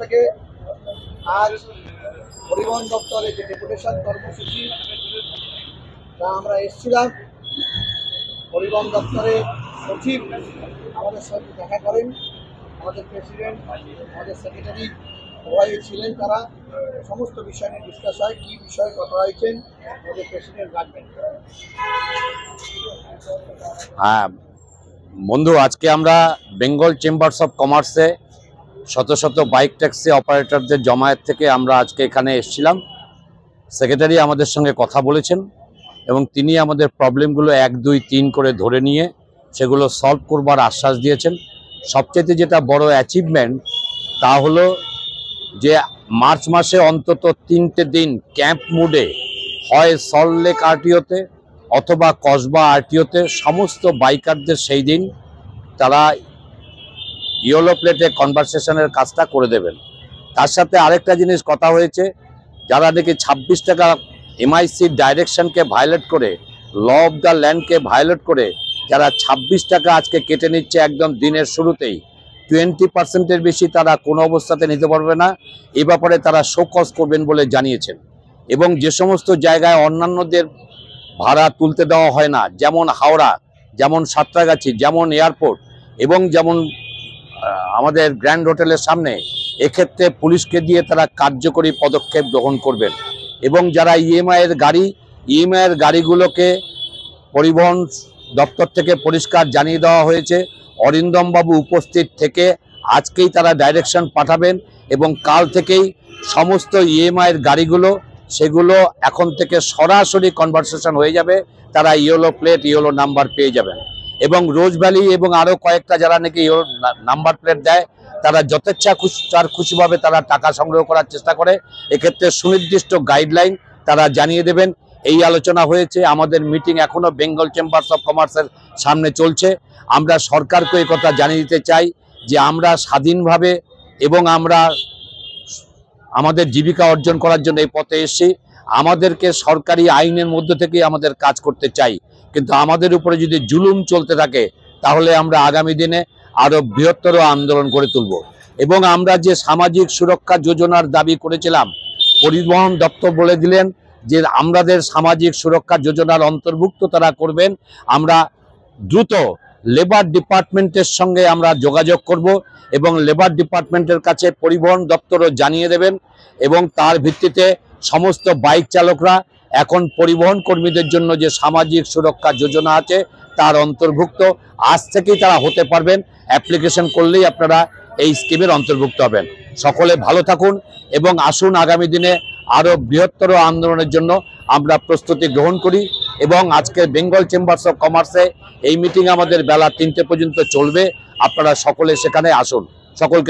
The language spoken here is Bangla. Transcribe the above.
থেকে আজ পরিবহন দপ্তরে যে ডেপুটেশন কর্মসূচি তা আমরা এসেছিলাম। পরিবহন দপ্তরে সচিব আমাদের সঙ্গে দেখা করেন, আমাদের প্রেসিডেন্ট, আমাদের সেক্রেটারি সবাই ছিলেন। তারা সমস্ত বিষয় নিয়ে ডিসকাস হয়, কী বিষয়ে কথা হয়েছেন আমাদের প্রেসিডেন্ট রাখবেন। হ্যাঁ বন্ধু, আজকে আমরা বেঙ্গল চেম্বার্স অফ কমার্সে শত শত বাইক ট্যাক্সি অপারেটরদের জমায়েত থেকে আমরা আজকে এখানে এসেছিলাম। সেক্রেটারি আমাদের সঙ্গে কথা বলেছেন এবং তিনি আমাদের প্রবলেমগুলো 1, 2, 3 করে ধরে নিয়ে সেগুলো সলভ করবার আশ্বাস দিয়েছেন। সবচেয়ে যেটা বড় অ্যাচিভমেন্ট তা হলো যে মার্চ মাসে অন্তত 3টে দিন ক্যাম্প মুডে হয় সল্টলেক আরটিওতে অথবা কসবা আরটিওতে সমস্ত বাইকারদের সেই দিন তারা ইয়েলো প্লেটে কনভারসেশনের কাজটা করে দেবেন। তার সাথে আরেকটা জিনিস কথা হয়েছে, যারা নাকি 26 টাকা এমআইসির ডাইরেকশনকে ভায়োলেট করে, ল অফ দ্য ল্যান্ডকে ভায়োলেট করে যারা 26 টাকা আজকে কেটে নিচ্ছে একদম দিনের শুরুতেই, 20% বেশি তারা কোনো অবস্থাতে নিতে পারবে না। এ ব্যাপারে তারা শোকজ করবেন বলে জানিয়েছেন। এবং যে সমস্ত জায়গায় অন্যান্যদের ভাড়া তুলতে দেওয়া হয় না, যেমন হাওড়া, যেমন সাঁতরাগাছি, যেমন এয়ারপোর্ট এবং যেমন আমাদের গ্র্যান্ড হোটেলের সামনে, এক্ষেত্রে পুলিশকে দিয়ে তারা কার্যকরী পদক্ষেপ গ্রহণ করবেন। এবং যারা ইএমআইয়ের গাড়িগুলোকে পরিবহন দপ্তর থেকে পরিষ্কার জানিয়ে দেওয়া হয়েছে, অরিন্দমবাবু উপস্থিত থেকে আজকেই তারা ডাইরেকশন পাঠাবেন এবং কাল থেকেই সমস্ত ইএমআইয়ের গাড়িগুলো সেগুলো এখন থেকে সরাসরি কনভারসেশন হয়ে যাবে, তারা ইয়েলো প্লেট, ইয়েলো নাম্বার পেয়ে যাবেন। এবং রোজ ভ্যালি এবং আরও কয়েকটা যারা নাকি ইয়েলো নাম্বার প্লেট দেয় তারা যথেচ্ছা খুশিভাবে তারা টাকা সংগ্রহ করার চেষ্টা করে। এক্ষেত্রে সুনির্দিষ্ট গাইডলাইন তারা জানিয়ে দেবেন। এই আলোচনা হয়েছে। আমাদের মিটিং এখনও বেঙ্গল চেম্বার্স অফ কমার্সের সামনে চলছে। আমরা সরকারকে এই কথা জানিয়ে দিতে চাই যে আমরা স্বাধীনভাবে এবং আমরা আমাদের জীবিকা অর্জন করার জন্য এই পথে এসেছি। আমাদেরকে সরকারি আইনের মধ্যে থেকেই আমাদের কাজ করতে চাই, কিন্তু আমাদের উপরে যদি জুলুম চলতে থাকে তাহলে আমরা আগামী দিনে আরও বৃহত্তর আন্দোলন করে তুলব। এবং আমরা যে সামাজিক সুরক্ষা যোজনার দাবি করেছিলাম, পরিবহন দপ্তর বলে দিলেন যে আমাদের সামাজিক সুরক্ষা যোজনার অন্তর্ভুক্ত তারা করবেন। আমরা দ্রুত লেবার ডিপার্টমেন্টের সঙ্গে আমরা যোগাযোগ করব এবং লেবার ডিপার্টমেন্টের কাছে পরিবহন দপ্তরও জানিয়ে দেবেন। এবং তার ভিত্তিতে সমস্ত বাইক চালকরা এখন পরিবহন কর্মীদের জন্য যে সামাজিক সুরক্ষা যোজনা আছে তার অন্তর্ভুক্ত আজ থেকেই তারা হতে পারবেন। অ্যাপ্লিকেশন করলেই আপনারা এই স্কিমের অন্তর্ভুক্ত হবেন। সকলে ভালো থাকুন এবং আসুন আগামী দিনে আরও বৃহত্তর আন্দোলনের জন্য আমরা প্রস্তুতি গ্রহণ করি। এবং আজকের বেঙ্গল চেম্বার্স অফ কমার্সে এই মিটিং আমাদের বেলা 3টে পর্যন্ত চলবে। আপনারা সকলে সেখানে আসুন। সকলকে